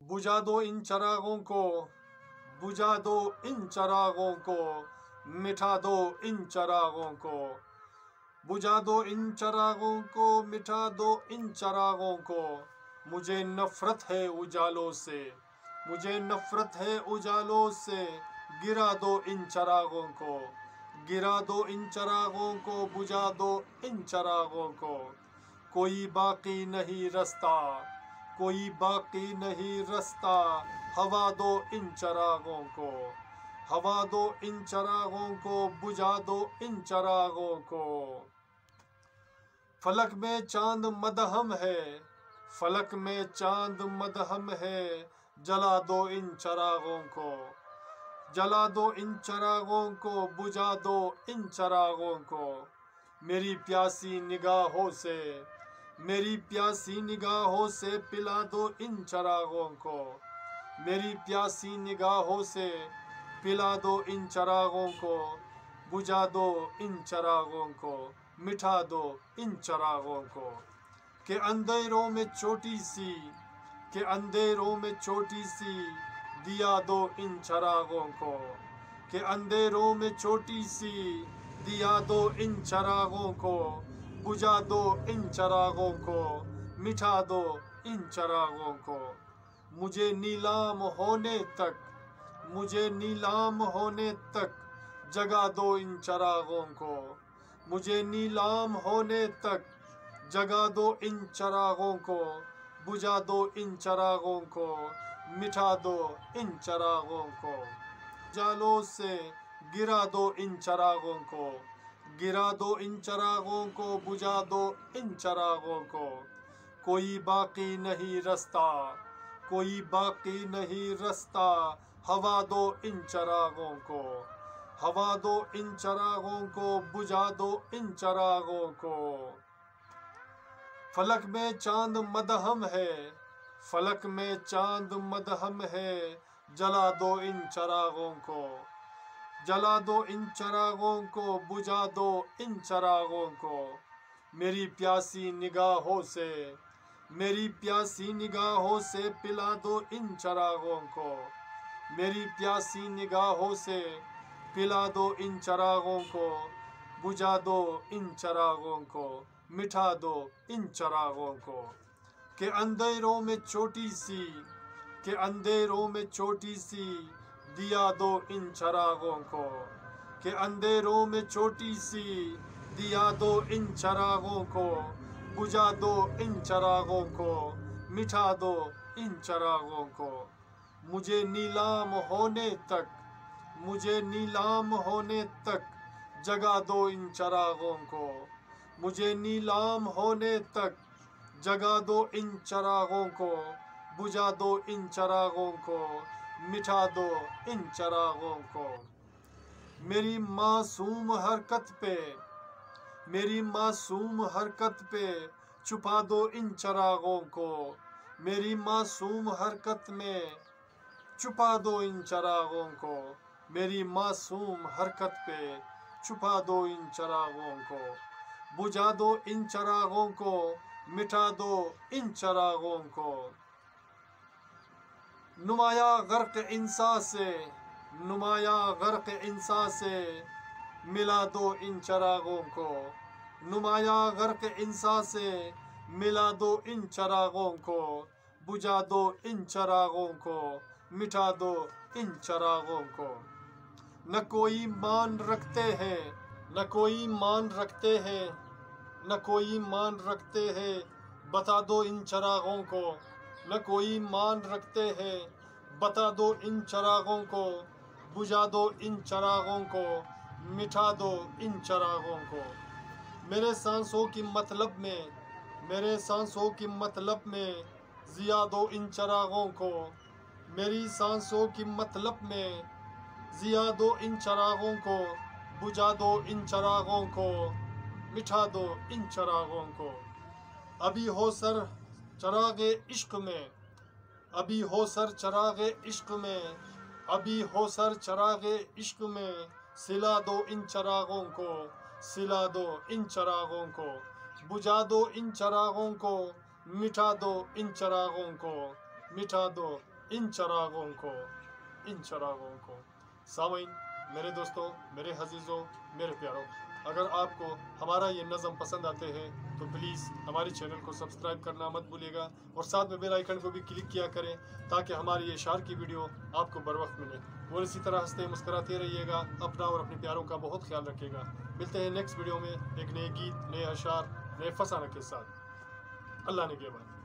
बुझा दो इन चरागों को, बुझा दो इन चरागों को, मिटा दो इन चरागों को, बुझा दो इन चरागों को, मिटा दो इन चरागों को। मुझे नफरत है उजालों से, मुझे नफरत है उजालों से, गिरा दो इन चरागों को, गिरा दो इन चरागों को, बुझा दो इन चरागों को। कोई बाकी नहीं रास्ता, कोई बाकी नहीं रास्ता, हवा दो इन चरागों को, हवा दो इन चरागों को, बुझा दो इन चरागों को। फलक में चांद मदहम है, फलक में चांद मदहम है, जला दो इन चरागों को, जला दो इन चरागों को, बुझा दो इन चरागों को। मेरी प्यासी निगाहों से, मेरी प्यासी निगाहों से, पिला दो इन चरागों को, मेरी प्यासी निगाहों से, पिला दो इन चरागों को, बुझा दो इन चरागों को, मिटा दो इन चरागों को। कि अंधेरों में छोटी सी, कि अंधेरों में छोटी सी, दिया दो इन चरागों को, कि अंधेरों में छोटी सी, दिया दो इन चरागों को, बुझा दो इन चरागों को, मिटा दो इन चरागों को। मुझे नीलाम होने तक, मुझे नीलाम होने तक, जगा दो इन चरागों को, मुझे नीलाम होने तक, जगा दो इन चरागों को, बुझा दो इन चरागों को, मिटा दो इन चरागों को। जालों से गिरा दो इन चरागों को, गिरा दो इन चरागों को, बुझा दो इन चरागों को। कोई बाकी नहीं रास्ता, कोई बाकी नहीं रास्ता, हवा दो इन चरागों को, हवा दो इन चरागों को, बुझा दो इन चरागों को। फलक में चांद मदहम है, फलक में चांद मदहम है, जला दो इन चरागों को, जला दो इन चरागों को, बुझा दो इन चरागों को। मेरी प्यासी निगाहों से, मेरी प्यासी निगाहों से, पिला दो इन चरागों को, मेरी प्यासी निगाहों से, पिला दो इन चरागों को, बुझा दो इन चरागों को, मिटा दो इन चरागों को। कि अंधेरों में छोटी सी, कि अंधेरों में छोटी सी, दिया दो इन चरागों को, कि अंधेरों में छोटी सी, दिया दो इन चरागों को, बुझा दो इन चरागों को, मिटा दो इन चरागों को। मुझे नीलाम होने तक, मुझे नीलाम होने तक, जगा दो इन चरागों को, मुझे नीलाम होने तक, जगा दो इन चरागों को, बुझा दो इन चरागों को, मिटा दो इन चरागों को। मेरी मासूम हरकत पे, मेरी मासूम हरकत पे, छुपा दो इन चरागों को, मेरी मासूम हरकत में, छुपा दो इन चरागों को, मेरी मासूम हरकत पे, छुपा दो इन चरागों को, बुझा दो इन चरागों को, मिटा दो इन चरागों को। नुमाया गर्क इंसा से, नुमाया गर्क इंसा से, मिला दो इन चरागों को, नुमाया गर्क इंसा से, मिला दो इन चरागों को, बुझा दो इन चरागों को, मिटा दो इन चरागों को। न कोई मान रखते हैं, न कोई मान रखते हैं, न कोई मान रखते हैं, बता दो इन चरागों को, न कोई मान रखते हैं, बता दो इन चरागों को, बुझा दो इन चरागों को, मिटा दो इन चरागों को। मेरे सांसों की मतलब में, मेरे सांसों की मतलब में, जिया दो इन चरागों को, मेरी सांसों की मतलब में, जिया दो इन चरागों को, बुझा दो इन चरागों को, मिटा दो इन चरागों को। अभी हो सर चरागे इश्क में, अभी हो सर चरागे इश्क में, अभी हो सर चरागे इश्क में, सिला दो इन चरागों को, सिला दो इन चरागों को, बुझा दो इन चरागों को, मिटा दो इन चरागों को, मिटा दो ان چراغوں کو، ان چراغوں کو۔ سامعین، میرے دوستوں، میرے عزیزوں، میرے پیاروں، اگر آپ کو ہمارا یہ نظم پسند آتے ہیں تو پلیز ہمارے چینل کو سبسکرائب کرنا مت بھولیے گا، اور ساتھ میں بیل آئیکن کو بھی کلک کیا کریں تاکہ ہماری یہ اشعار کی ویڈیو آپ کو بر وقت ملے۔ اور اسی طرح ہنستے مسکراتے رہیے گا، اپنا اور اپنے پیاروں کا بہت خیال رکھیے گا۔ ملتے ہیں نیکسٹ ویڈیو میں ایک نئے گیت، نئے اشعار، نئے فسانہ کے ساتھ۔ اللہ نے کے بعد۔